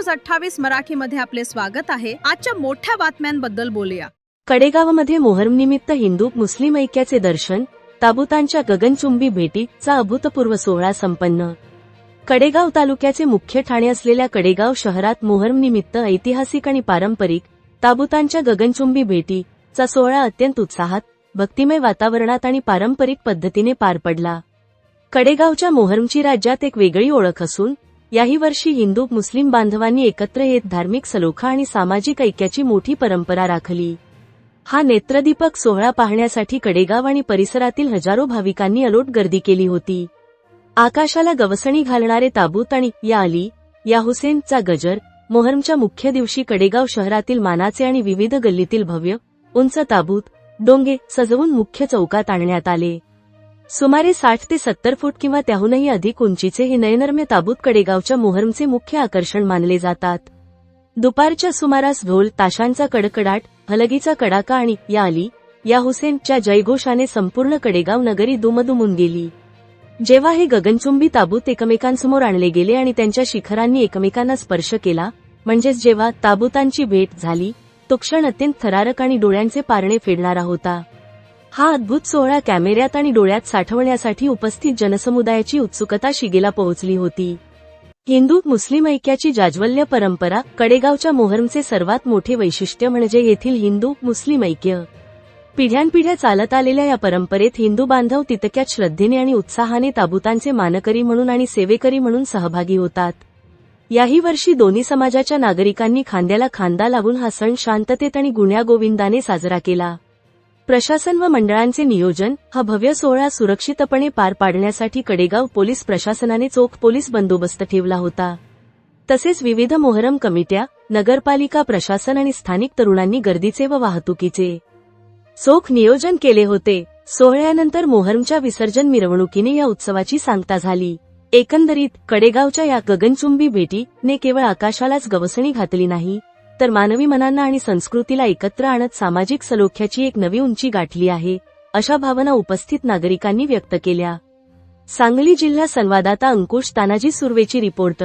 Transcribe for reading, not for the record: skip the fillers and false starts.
28 मराठीमध्ये आपले स्वागत आहे। आजच्या मोठ्या बातम्यांबद्दल बोलूया। कडेगावमध्ये मोहरमनिमित्त हिंदू मुस्लिम ऐक्याचे दर्शन, ताबुतांच्या गगनचुंबी भेटीचा अभूतपूर्व सोहळा संपन्न। कडेगाव तालुक्याचे मुख्य ठाणे असलेल्या कडेगाव शहरात मोहरमनिमित्त ऐतिहासिक आणि पारंपरिक ताबुतांच्या गगनचुंबी भेटीचा सोहळा अत्यंत उत्साहात, भक्तिमय वातावरणात आणि पारंपरिक पद्धतीने पार पडला। कडेगावच्या मोहरमची राज्यात एक वेगळी ओळख असून याही वर्षी हिंदू मुस्लिम बांधवांनी एकत्र येत धार्मिक सलोखा आणि सामाजिक ऐक्याची मोठी परंपरा राखली। हा नेत्रदीपक सोहळा पाहण्यासाठी कडेगाव आणि परिसरातील हजारो भाविकांनी अलोट गर्दी केली होती। आकाशाला गवसणी घालणारे ताबूत आणि या अली या हुसेनचा गजर, मोहरमच्या मुख्य दिवशी कडेगाव शहरातील मानाचे आणि विविध गल्लीतील भव्य उंच ताबूत, डोंगे सजवून मुख्य चौकात आणण्यात आले। सुमारे 60 ते 70 फूट किंवा त्याहूनही अधिक उंचीचे हे नयनरम्य ताबूत कडेगावच्या मोहरमचे मुख्य आकर्षण मानले जातात। दुपारच्या सुमारास ढोल ताशांचा कडकडाट, हलगीचा कडाका आणि या अली या हुसेनच्या जयघोषाने संपूर्ण कडेगाव नगरी दुमदुमून गेली। जेव्हा हे गगनचुंबी ताबूत एकमेकांसमोर आणले गेले आणि त्यांच्या शिखरांनी एकमेकांना स्पर्श केला, म्हणजेच जेव्हा ताबूतांची भेट झाली, तो क्षण अत्यंत थरारक आणि डोळ्यांचे पारणे फेडणारा होता। हा अद्भुत सोहळा कॅमेऱ्यात आणि डोळ्यात साठवण्यासाठी उपस्थित जनसमुदायाची उत्सुकता शिगेला पोहोचली होती। हिंदू मुस्लिम ऐक्याची जाज्वल्य परंपरा। कडेगावच्या मोहरमचे सर्वात मोठे वैशिष्ट्य म्हणजे येथील हिंदू मुस्लिम ऐक्य। पिढ्यानपिढ्या चालत आलेल्या या परंपरेत हिंदू बांधव तितक्याच श्रद्धेने आणि उत्साहाने ताबुतांचे मानकरी म्हणून आणि सेवेकरी म्हणून सहभागी होतात। याही वर्षी दोन्ही समाजाच्या नागरिकांनी खांद्याला खांदा लावून हा सण शांततेत आणि गुण्यागोविंदाने साजरा केला। प्रशासन व मंडळांचे नियोजन। हा भव्य सोहळा सुरक्षितपणे पार पाडण्यासाठी कडेगाव पोलीस प्रशासनाने चोख पोलीस बंदोबस्त ठेवला होता। तसेच विविध मोहरम कमिट्या, नगरपालिका प्रशासन आणि स्थानिक तरुणांनी गर्दीचे व वाहतुकीचे चोख नियोजन केले होते। सोहळ्यानंतर मोहरमच्या विसर्जन मिरवणुकीने या उत्सवाची सांगता झाली। एकंदरीत कडेगावच्या या गगनचुंबी भेटीने केवळ आकाशालाच गवसणी घातली नाही, तर मानवी मनांना आणि संस्कृतीला एकत्र आणत सामाजिक सलोख्याची एक नवी उंची गाठली आहे, अशा भावना उपस्थित नागरिकांनी व्यक्त केल्या। सांगली जिल्हा संवाददाता अंकुश तानाजी सुर्वेची रिपोर्ट।